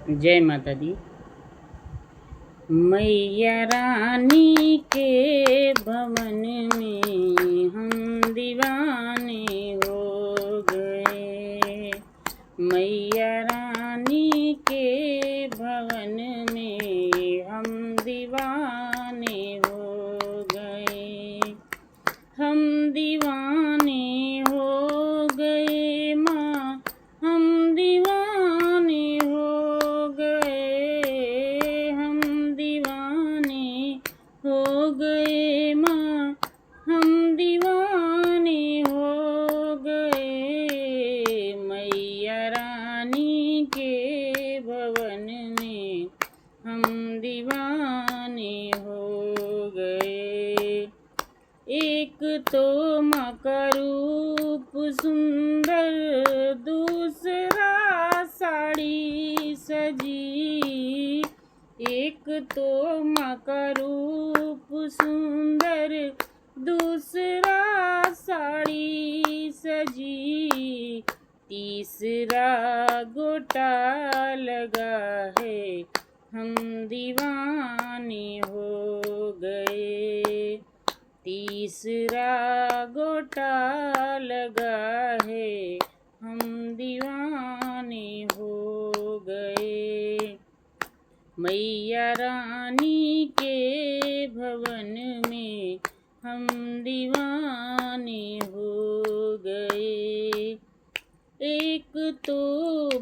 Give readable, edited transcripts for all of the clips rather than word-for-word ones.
जय माता दी। मैया रानी के भवन में हम दीवाने हो गए। मैया रानी के भवन में हम दीवाने हो गए। हम दीवाने हो गए माँ, हम दीवाने हो गए। हम दीवाने हो गए माँ, हम दीवाने हो गए। मैया रानी के भवन में हम दीवाने हो गए। एक तो माँ का रूप सुंदर, दूसरा साड़ी सजी। एक तो माँ का रूप सुंदर, दूसरा साड़ी सजी। तीसरा गोटा लगा है, हम दीवाने हो गए। तीसरा गोटा लगा है, हम दीवाने हो गए। मैया रानी के भवन में हम दीवाने हो गए। एक तो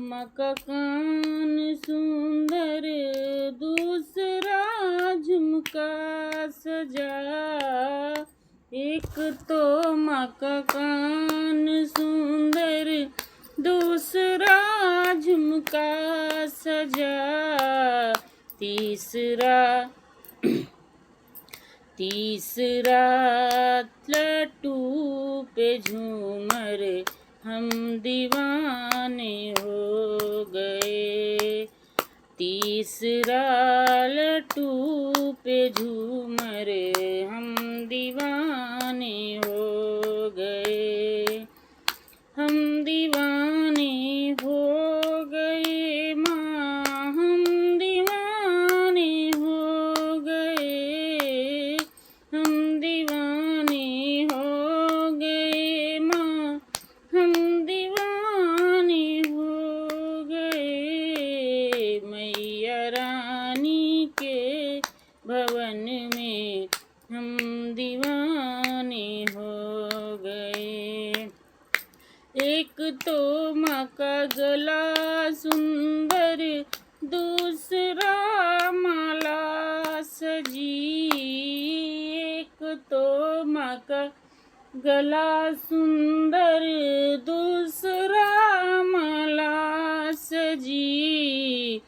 माँ का कान सुंदर, दूसरा झुमका सजा। एक तो माँ का कान सुंदर, दूसरा झुमका सजा। तीसरा लट्टू पे झूमर, हम दीवाने हो गए। तीसरा लट्टू पे झूमर, हम दीवाने हो गए। हम दीवाने हो गए माँ, हम दीवाने हो गए। हम दीवाने हो गए माँ, हम दीवाने हो गए। मैया रानी के भवन में हम दीवाने हो गए। एक तो माँ का गला सुंदर, दूसरा माला सजी। एक तो माँ का गला सुंदर, दूसरा माला सजी।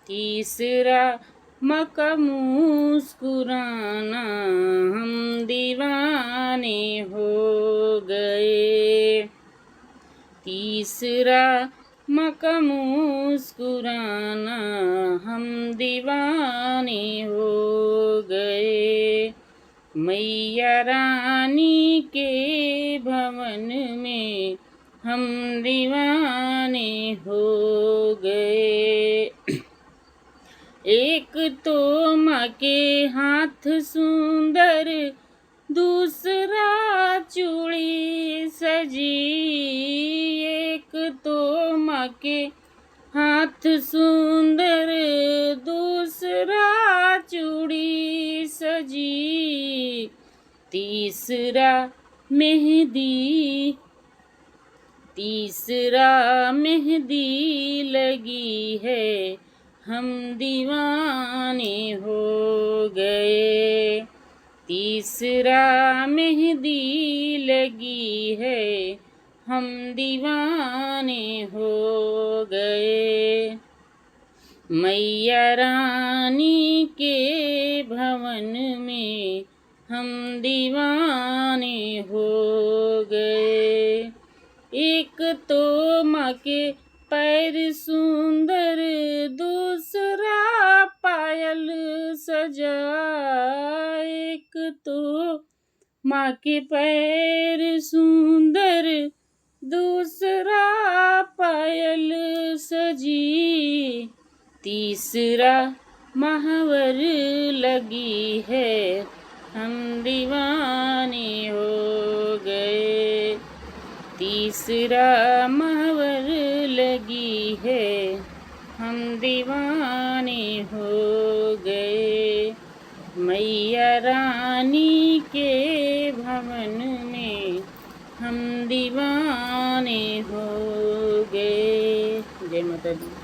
तीसरा माँ का मुस्कुराना, हम दीवाने हो गए। तीसरा माँ का मुस्कुराना, हम दीवाने हो गए। मैया रानी के भवन में हम दीवाने हो गए। एक तो माँ के हाथ सुंदर, दूसरा चूड़ी सजी। एक तो माँ के हाथ सुंदर, दूसरा चूड़ी सजी। तीसरा मेहंदी लगी है, हम दीवाने हो गए। तीसरा मेहंदी लगी है, हम दीवाने हो गए। मैया रानी के भवन में हम दीवाने हो गए। एक तो माँ के पैर सुंदर, दूसरा पायल सजा। एक तो माँ के पैर सुंदर, दूसरा पायल सजी। तीसरा महावर लगी है, हम दीवाने हो गए। तीसरा महावर लगी है, हम दीवाने हो गए। मैया रानी के भवन में हम दीवाने हो गए। जय माता दी।